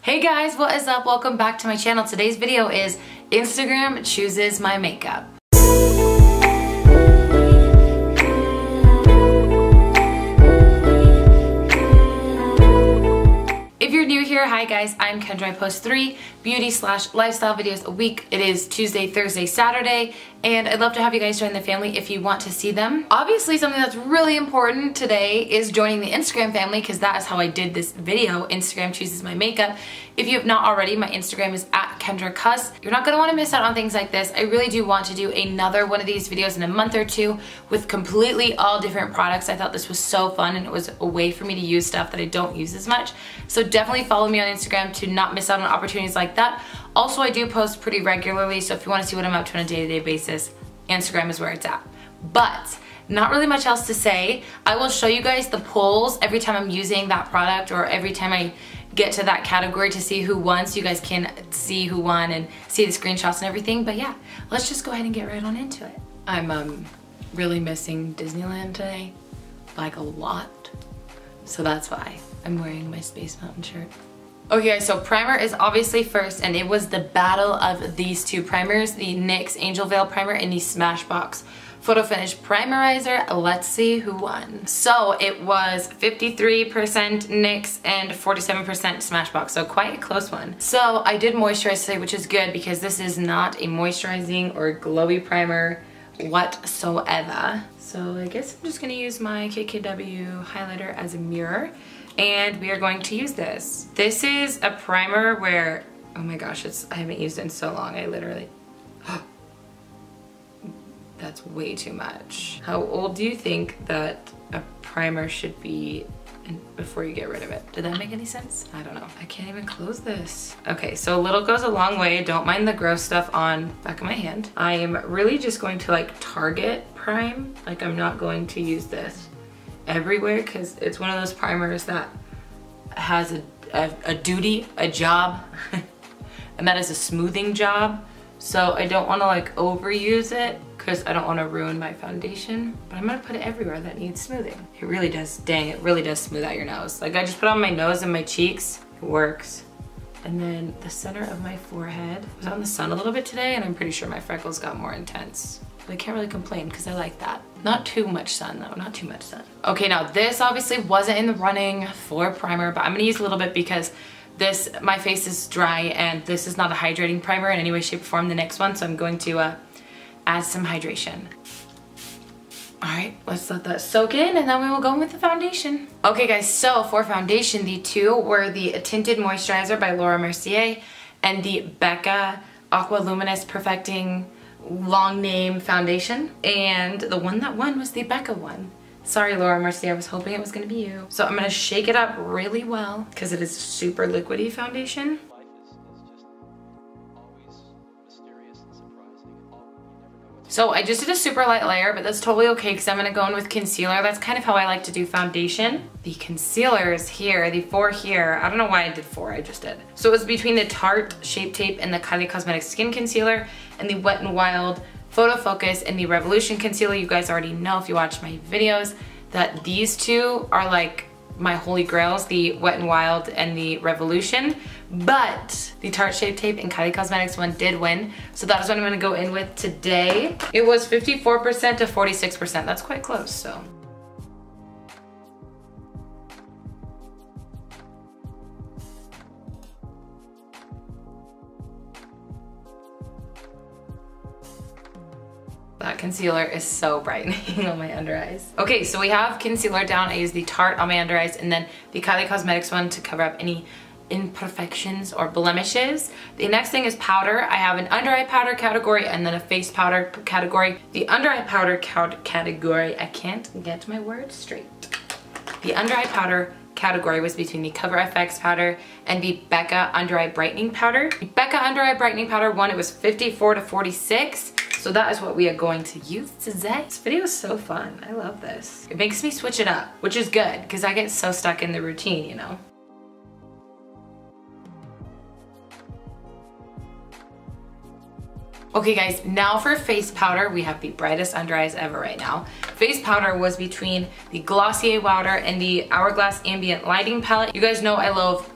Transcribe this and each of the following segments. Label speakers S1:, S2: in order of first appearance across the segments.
S1: Hey guys, what is up? Welcome back to my channel. Today's video is Instagram chooses my makeup. If you're new here, hi guys, I'm Kendra. I post 3 beauty/lifestyle videos a week. It is Tuesday, Thursday, Saturday, and I'd love to have you guys join the family if you want to see them. Obviously, something that's really important today is joining the Instagram family, because that is how I did this video. Instagram chooses my makeup. If you have not already, my Instagram is at KendraCus. You're not going to want to miss out on things like this. I really do want to do another one of these videos in a month or two with completely all different products. I thought this was so fun, and it was a way for me to use stuff that I don't use as much. So definitely follow me on Instagram to not miss out on opportunities like that. Also, I do post pretty regularly, so if you want to see what I'm up to on a day-to-day basis, Instagram is where it's at. But not really much else to say. I will show you guys the polls every time I'm using that product, or every time I get to that category to see who won, so you guys can see who won and see the screenshots and everything. But yeah, let's just go ahead and get right on into it. I'm really missing Disneyland today, like a lot. So that's why I'm wearing my Space Mountain shirt. Okay guys, so primer is obviously first, and it was the battle of these two primers, the NYX Angel Veil Primer and the Smashbox Photo Finish Primerizer. Let's see who won. So it was 53% NYX and 47% Smashbox, so quite a close one. So I did moisturize today, which is good because this is not a moisturizing or glowy primer whatsoever. So I guess I'm just gonna use my KKW highlighter as a mirror, and we are going to use this. This is a primer where, oh my gosh, I haven't used it in so long. I literally, that's way too much. How old do you think that a primer should be before you get rid of it? Did that make any sense? I don't know. I can't even close this. Okay, so a little goes a long way. Don't mind the gross stuff on the back of my hand. I am really just going to like target prime. Like, I'm not going to use this everywhere because it's one of those primers that has a duty, a job, and that is a smoothing job. So I don't want to like overuse it because I don't want to ruin my foundation, but I'm gonna put it everywhere that needs smoothing. It really does, dang, it really does smooth out your nose. Like, I just put it on my nose and my cheeks, it works. And then the center of my forehead. I was out in the sun a little bit today, and I'm pretty sure my freckles got more intense. But I can't really complain because I like that. Not too much sun though, not too much sun. Okay, now this obviously wasn't in the running for primer, but I'm gonna use a little bit because my face is dry, and this is not a hydrating primer in any way, shape, or form, the next one, so I'm going to add some hydration. All right, let's let that soak in, and then we will go in with the foundation. Okay guys, so for foundation, the two were the Tinted Moisturizer by Laura Mercier and the Becca Aqua Luminous Perfecting Long Name Foundation, and the one that won was the Becca one. Sorry, Laura Mercier, I was hoping it was gonna be you. So I'm gonna shake it up really well because it is super liquidy foundation. So I just did a super light layer, but that's totally okay because I'm gonna go in with concealer. That's kind of how I like to do foundation. The concealers here, the 4 here, I don't know why I did 4, I just did. So it was between the Tarte Shape Tape and the Kylie Cosmetics Skin Concealer, and the Wet n Wild Photo Focus and the Revolution Concealer. You guys already know if you watch my videos that these two are like my holy grails, the Wet n Wild and the Revolution, but the Tarte Shape Tape and Kylie Cosmetics one did win, so that is what I'm gonna go in with today. It was 54% to 46%, that's quite close, so. That concealer is so brightening on my under eyes. Okay, so we have concealer down. I use the Tarte on my under eyes, and then the Kylie Cosmetics one to cover up any imperfections or blemishes. The next thing is powder. I have an under eye powder category and then a face powder category. The under eye powder category, I can't get my words straight. The under eye powder category was between the Cover FX powder and the Becca Under Eye Brightening Powder. The Becca Under Eye Brightening Powder won. It was 54 to 46. So that is what we are going to use today. This video is so fun. I love this. It makes me switch it up, which is good because I get so stuck in the routine, you know? Okay guys, now for face powder, we have the brightest under eyes ever right now. Face powder was between the Glossier Powder and the Hourglass Ambient Lighting Palette. You guys know I love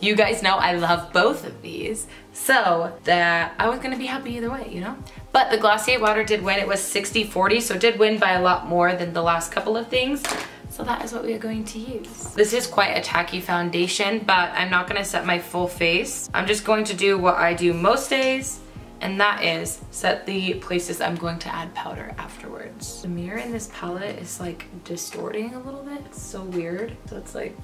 S1: You guys know I love both of these, so that I was gonna be happy either way, you know? But the Glossier Water did win. It was 60-40, so it did win by a lot more than the last couple of things. So that is what we are going to use. This is quite a tacky foundation, but I'm not gonna set my full face. I'm just going to do what I do most days, and that is set the places I'm going to add powder afterwards. The mirror in this palette is like distorting a little bit. It's so weird. So it's like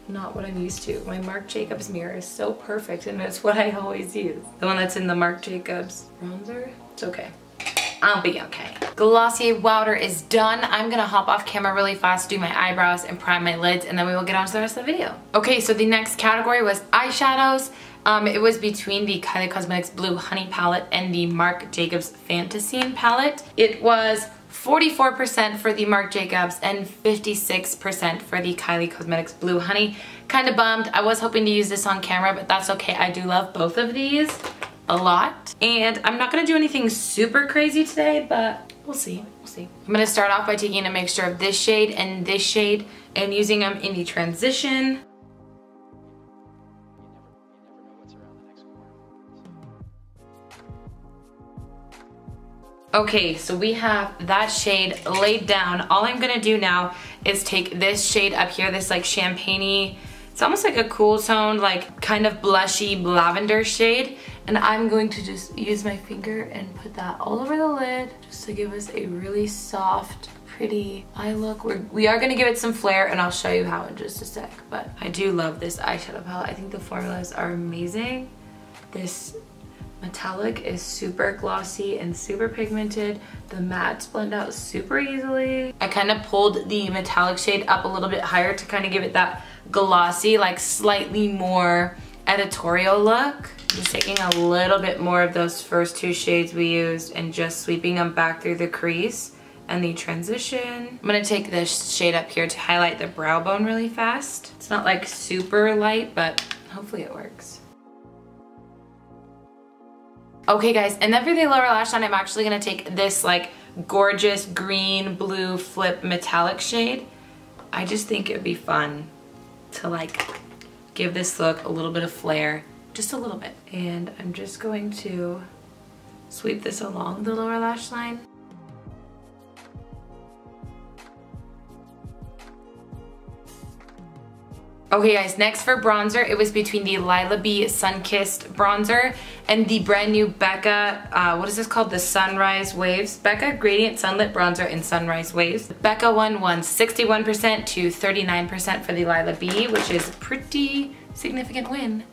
S1: not what I'm used to. My Marc Jacobs mirror is so perfect and it's what I always use. The one that's in the Marc Jacobs bronzer. It's okay. I'll be okay. Glossier Water is done. I'm gonna hop off camera really fast, do my eyebrows and prime my lids, and then we will get on to the rest of the video. Okay, so the next category was eyeshadows. It was between the Kylie Cosmetics Blue Honey palette and the Marc Jacobs Fantasine palette. It was 44% for the Marc Jacobs and 56% for the Kylie Cosmetics Blue Honey. Kind of bummed. I was hoping to use this on camera, but that's okay. I do love both of these a lot. And I'm not gonna do anything super crazy today, but we'll see, we'll see. I'm gonna start off by taking a mixture of this shade and using them in the transition. Okay, so we have that shade laid down. All I'm gonna do now is take this shade up here, this like champagne-y, it's almost like a cool tone, like kind of blushy lavender shade. And I'm going to just use my finger and put that all over the lid just to give us a really soft, pretty eye look. We are gonna give it some flair, and I'll show you how in just a sec. But I do love this eyeshadow palette. I think the formulas are amazing. This metallic is super glossy and super pigmented. The mattes blend out super easily. I kind of pulled the metallic shade up a little bit higher to kind of give it that glossy, like slightly more editorial look. Just taking a little bit more of those first two shades we used and just sweeping them back through the crease and the transition. I'm gonna take this shade up here to highlight the brow bone really fast. It's not like super light, but hopefully it works. Okay guys, and then for the lower lash line, I'm actually gonna take this like gorgeous green blue flip metallic shade. I just think it'd be fun to like give this look a little bit of flair, just a little bit. And I'm just going to sweep this along the lower lash line. Okay guys, next for bronzer, it was between the Lila B Sunkissed bronzer and the brand new Becca, what is this called? The Sunrise Waves. Becca Gradient Sunlit Bronzer in Sunrise Waves. The Becca one won 61% to 39% for the Lila B, which is a pretty significant win.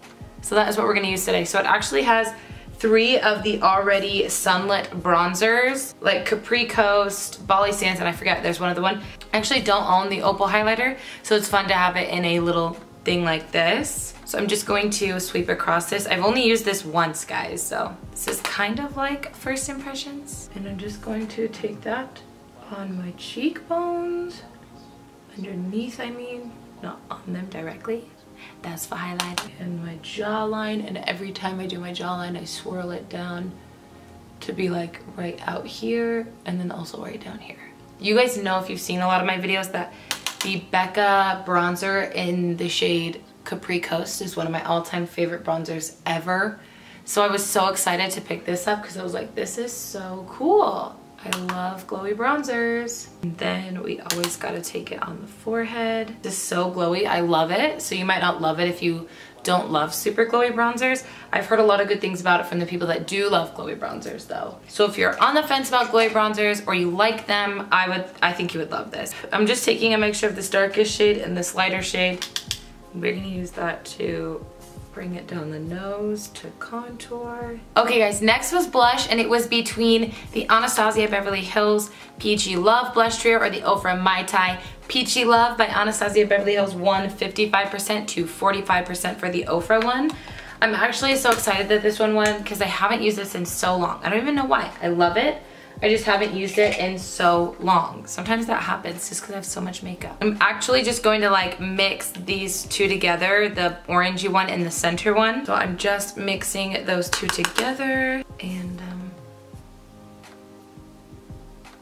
S1: So that is what we're gonna use today. So it actually has 3 of the already sunlit bronzers, like Capri Coast, Bali Sands, and I forget, there's one other one. I actually don't own the Opal highlighter, so it's fun to have it in a little thing like this. So I'm just going to sweep across this. I've only used this once, guys, so this is kind of like first impressions. And I'm just going to take that on my cheekbones, underneath I mean, not on them directly. That's for highlight. And my jawline, and every time I do my jawline, I swirl it down to be like right out here, and then also right down here. You guys know, if you've seen a lot of my videos, that the Becca bronzer in the shade Capri Coast is one of my all-time favorite bronzers ever. So I was so excited to pick this up because I was like, this is so cool. I love glowy bronzers. And then we always gotta take it on the forehead. This is so glowy, I love it. So you might not love it if you don't love super glowy bronzers. I've heard a lot of good things about it from the people that do love glowy bronzers though. So if you're on the fence about glowy bronzers or you like them, I think you would love this. I'm just taking a mixture of this darkest shade and this lighter shade. We're gonna use that to bring it down the nose to contour. Okay guys, next was blush, and it was between the Anastasia Beverly Hills Peachy Love Blush Trio or the Ofra Mai Tai Peachy Love by Anastasia Beverly Hills won 55% to 45% for the Ofra one. I'm actually so excited that this one won because I haven't used this in so long. I don't even know why. I love it. I just haven't used it in so long. Sometimes that happens just because I have so much makeup. I'm actually just going to like mix these two together, the orangey one and the center one. So I'm just mixing those two together and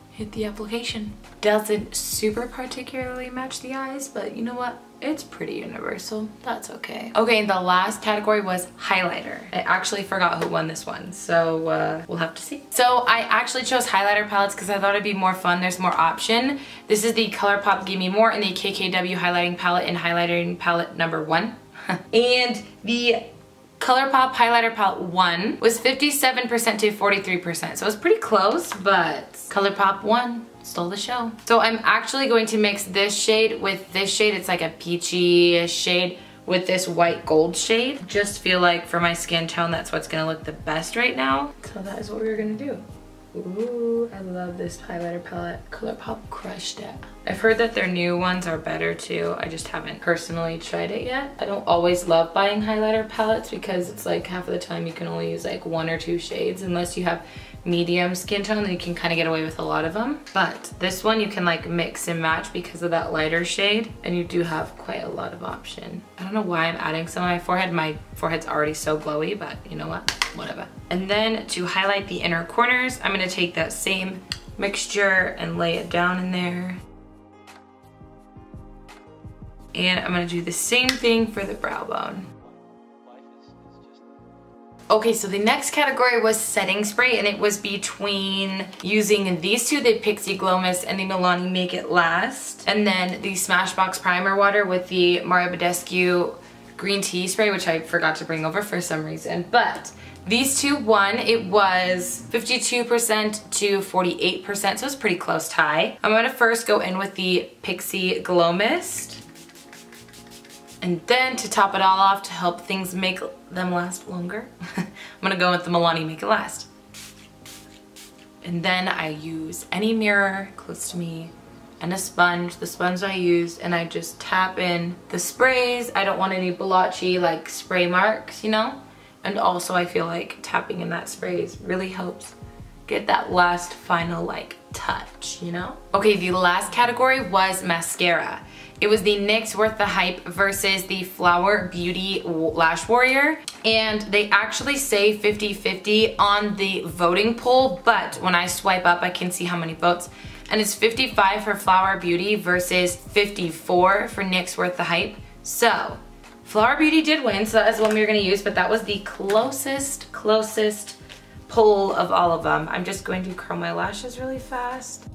S1: hit the application. Doesn't super particularly match the eyes, but you know what? It's pretty universal. That's okay. Okay, and the last category was highlighter. I actually forgot who won this one, so we'll have to see. So I actually chose highlighter palettes because I thought it'd be more fun. There's more option. This is the ColourPop Gimme More in the KKW highlighting palette in highlighting palette number 1. And the ColourPop highlighter palette 1 was 57% to 43%. So it was pretty close, but ColourPop 1 stole the show. So I'm actually going to mix this shade with this shade. It's like a peachy shade with this white gold shade. Just feel like for my skin tone, that's what's gonna look the best right now. So that is what we're gonna do. Ooh, I love this highlighter palette. ColourPop crushed it. I've heard that their new ones are better too. I just haven't personally tried it yet. I don't always love buying highlighter palettes because it's like half of the time you can only use like 1 or 2 shades unless you have medium skin tone, then you can kind of get away with a lot of them. But this one you can like mix and match because of that lighter shade, and you do have quite a lot of option. I don't know why I'm adding some on my forehead. My forehead's already so glowy, but you know what? Whatever. And then to highlight the inner corners, I'm gonna take that same mixture and lay it down in there. And I'm gonna do the same thing for the brow bone. Okay, so the next category was setting spray, and it was between using these two, the Pixie Glow Mist and the Milani Make It Last, and then the Smashbox Primer Water with the Mario Badescu Green Tea Spray, which I forgot to bring over for some reason. But these two won. It was 52% to 48%, so it's pretty close tie. I'm gonna first go in with the Pixie Glow Mist. And then to top it all off, to help things make them last longer, I'm gonna go with the Milani Make It Last. And then I use any mirror close to me and a sponge, the sponge I used, and I just tap in the sprays. I don't want any blotchy like spray marks, you know? And also I feel like tapping in that sprays really helps get that last final like touch, you know? Okay, the last category was mascara. It was the NYX Worth the Hype versus the Flower Beauty Lash Warrior. And they actually say 50-50 on the voting poll, but when I swipe up, I can see how many votes. And it's 55 for Flower Beauty versus 54 for NYX Worth the Hype. So, Flower Beauty did win, so that is the one we were gonna use, but that was the closest poll of all of them. I'm just going to curl my lashes really fast.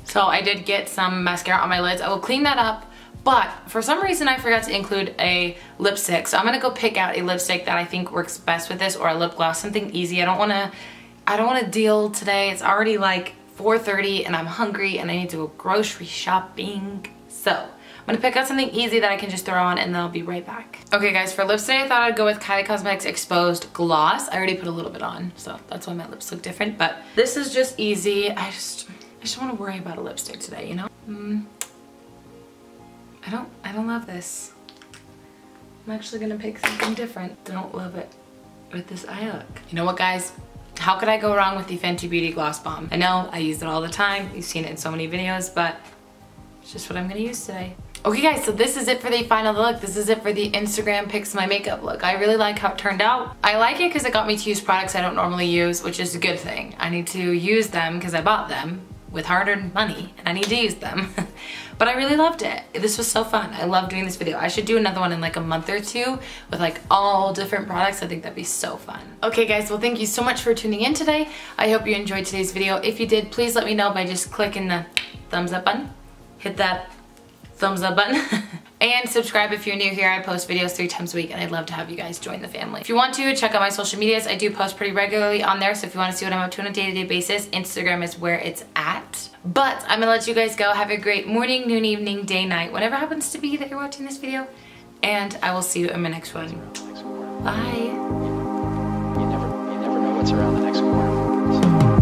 S1: So I did get some mascara on my lids. I will clean that up, but for some reason I forgot to include a lipstick. So I'm gonna go pick out a lipstick that I think works best with this, or a lip gloss, something easy. I don't wanna deal today. It's already like 4:30 and I'm hungry and I need to go grocery shopping. So I'm gonna pick out something easy that I can just throw on, and then I'll be right back. Okay guys, for lips today I thought I'd go with Kylie Cosmetics Exposed Gloss. I already put a little bit on, so that's why my lips look different, but this is just easy. I just don't want to worry about a lipstick today, you know? I don't love this. I'm actually gonna pick something different. Don't love it with this eye look. You know what guys? How could I go wrong with the Fenty Beauty Gloss Bomb? I know I use it all the time. You've seen it in so many videos, but it's just what I'm gonna use today. Okay guys, so this is it for the final look. This is it for the Instagram Pics My Makeup look. I really like how it turned out. I like it because it got me to use products I don't normally use, which is a good thing. I need to use them because I bought them with hard-earned money and I need to use them. But I really loved it. This was so fun. I love doing this video. I should do another one in like a month or two with like all different products. I think that'd be so fun. Okay guys, well thank you so much for tuning in today. I hope you enjoyed today's video. If you did, please let me know by just clicking the thumbs up button. Hit that thumbs up button. And subscribe if you're new here. I post videos 3 times a week and I'd love to have you guys join the family. If you want to, check out my social medias. I do post pretty regularly on there, so if you want to see what I'm up to on a day-to-day basis, Instagram is where it's at. But I'm gonna let you guys go. Have a great morning, noon, evening, day, night, whatever happens to be that you're watching this video. And I will see you in my next one. Bye.
S2: You never know what's around the next corner. So.